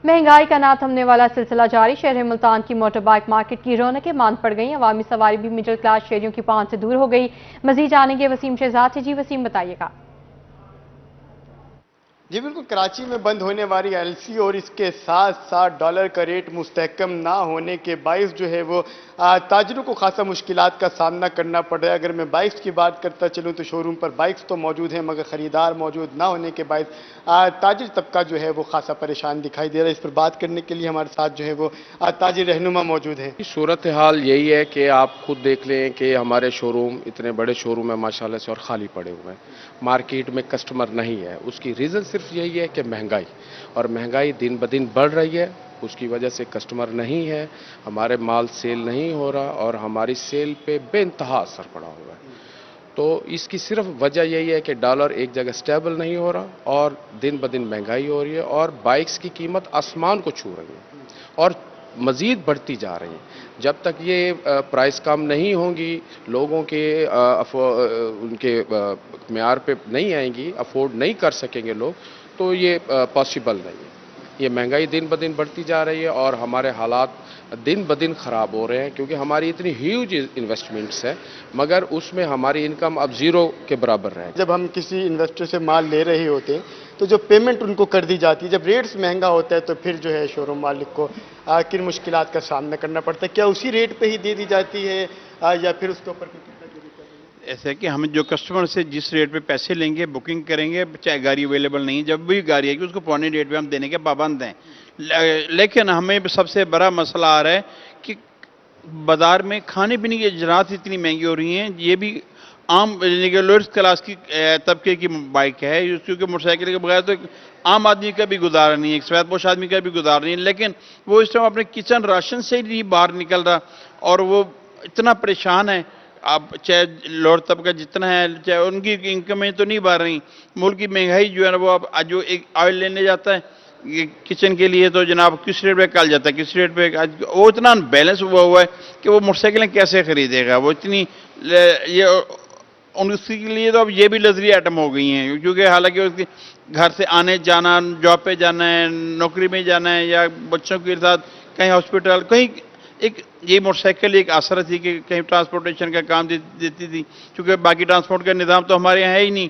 महंगाई का ना थमने वाला सिलसिला जारी। शहर मुल्तान की मोटर बाइक मार्केट की रौनकें मांद पड़ गई। अवामी सवारी भी मिडिल क्लास शहरियों की पहुंच से दूर हो गई। मजीद जानेंगे वसीम शहजाद से। जी वसीम, बताइएगा। जी बिल्कुल, कराची में बंद होने वाली एलसी और इसके साथ साथ डॉलर का रेट मुस्तहकम ना होने के बाइस जो है वो ताजरों को खासा मुश्किलात का सामना करना पड़ रहा है। अगर मैं बाइक्स की बात करता चलूँ तो शोरूम पर बाइक्स तो मौजूद हैं, मगर ख़रीदार मौजूद ना होने के बाइस ताजिर तबका जो है वो खासा परेशान दिखाई दे रहा है। इस पर बात करने के लिए हमारे साथ जो है वो ताजिर रहनुमा मौजूद हैं। सूरत हाल यही है कि आप खुद देख लें कि हमारे शोरूम इतने बड़े शोरूम हैं माशाल्लाह से, और खाली पड़े हुए हैं। मार्केट में कस्टमर नहीं है। उसकी रीज़न सिर्फ यही है कि महंगाई, और महंगाई दिन ब दिन बढ़ रही है। उसकी वजह से कस्टमर नहीं है, हमारे माल सेल नहीं हो रहा, और हमारी सेल पे बेइंतहा असर पड़ा हुआ है। तो इसकी सिर्फ वजह यही है कि डॉलर एक जगह स्टेबल नहीं हो रहा, और दिन ब दिन महंगाई हो रही है, और बाइक्स की कीमत आसमान को छू रही है और मज़ीद बढ़ती जा रही है। जब तक ये प्राइस कम नहीं होंगी, लोगों के उनके म्यार पे नहीं आएंगी, अफोर्ड नहीं कर सकेंगे लोग, तो ये पॉसिबल नहीं है। ये महंगाई दिन ब दिन बढ़ती जा रही है, और हमारे हालात दिन ब दिन ख़राब हो रहे हैं, क्योंकि हमारी इतनी ह्यूज इन्वेस्टमेंट्स है, मगर उसमें हमारी इनकम अब ज़ीरो के बराबर रहे। जब हम किसी इन्वेस्टर से माल ले रहे होते हैं तो जो पेमेंट उनको कर दी जाती है, जब रेट्स महंगा होता है तो फिर जो है शोरूम मालिक को किन मुश्किलात का सामना करना पड़ता है? क्या उसी रेट पे ही दे दी जाती है या फिर उसके ऊपर ऐसा है कि हम जो कस्टमर से जिस रेट पे पैसे लेंगे, बुकिंग करेंगे, चाहे गाड़ी अवेलेबल नहीं, जब भी गाड़ी आएगी उसको पौने रेट पे हम देने के पाबंद हैं। लेकिन हमें सबसे बड़ा मसला आ रहा है कि बाजार में खाने पीने की अजरात इतनी महंगी हो रही हैं। ये भी आम लोअर्स क्लास की तबके की बाइक है, क्योंकि मोटरसाइकिल के बगैर तो आम आदमी का भी गुजारा नहीं है, एक सफेदपोश आदमी का भी गुजारा नहीं है। लेकिन वो इस टाइम अपने किचन राशन से ही नहीं बाहर निकल रहा, और वो इतना परेशान है। आप चाहे लोअर तबका जितना है, चाहे उनकी इनकमें तो नहीं बढ़ रही। मुल्क की महंगाई जो है ना, वो अब आज जो एक ऑयल लेने जाता है किचन के लिए, तो जनाब किस रेट पे कल जाता है, किस रेट पे आज, वो इतना अनबैलेंस हुआ है कि वो मोटरसाइकिलें कैसे खरीदेगा। वो इतनी ये उसके लिए तो अब ये भी लग्जरी आइटम हो गई हैं, क्योंकि हालांकि उसके घर से आने जाना, जॉब पे जाना है, नौकरी में जाना है, या बच्चों के साथ कहीं हॉस्पिटल, कहीं एक ये मोटरसाइकिल एक आसरा थी कि कहीं ट्रांसपोर्टेशन का काम देती थी, क्योंकि बाकी ट्रांसपोर्ट का निज़ाम तो हमारे यहाँ है ही नहीं।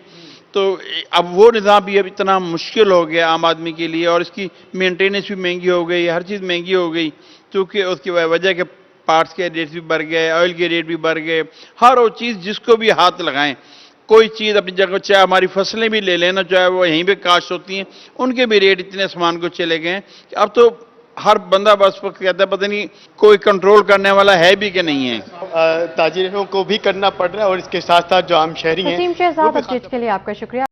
तो अब वो निज़ाम भी अब इतना मुश्किल हो गया आम आदमी के लिए, और इसकी मेंटेनेंस भी महंगी हो गई, हर चीज़ महंगी हो गई, क्योंकि उसकी वजह के पार्ट्स के रेट भी बढ़ गए, ऑयल के रेट भी बढ़ गए। हर वो चीज़ जिसको भी हाथ लगाएं, कोई चीज़ अपनी जगह, चाहे हमारी फसलें भी ले लेना, चाहे वो यहीं पे काश्त होती हैं, उनके भी रेट इतने आसमान को चले गए हैं कि अब तो हर बंदा बस वक्त कहता है पता नहीं कोई कंट्रोल करने वाला है भी कि नहीं है। ताजिरों को भी करना पड़ रहा है, और इसके साथ साथ जो आम शहरी हैं। वसीम शहजाद, अपडेट के लिए आपका शुक्रिया।